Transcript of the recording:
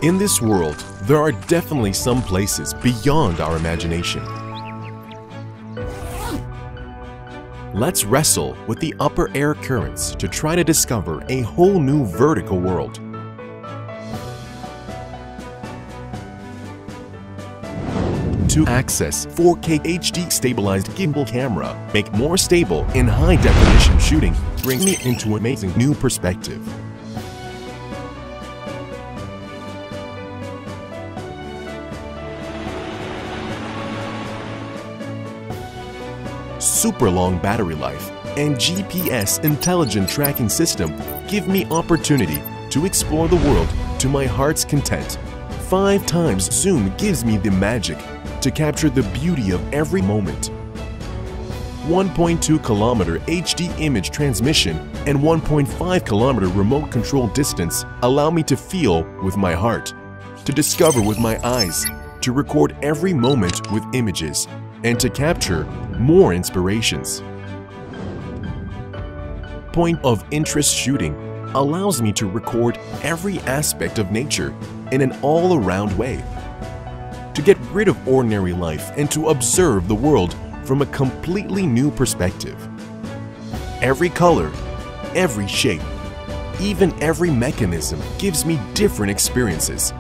In this world, there are definitely some places beyond our imagination. Let's wrestle with the upper air currents to try to discover a whole new vertical world. To access 4K HD stabilized gimbal camera, make more stable in high definition shooting, bring me into an amazing new perspective. Super long battery life and GPS intelligent tracking system give me opportunity to explore the world to my heart's content. 5 times zoom gives me the magic to capture the beauty of every moment. 1.2 kilometer HD image transmission and 1.5 kilometer remote control distance allow me to feel with my heart, to discover with my eyes, to record every moment with images, and to capture more inspirations. Point of interest shooting allows me to record every aspect of nature in an all-around way, to get rid of ordinary life and to observe the world from a completely new perspective. Every color, every shape, even every mechanism gives me different experiences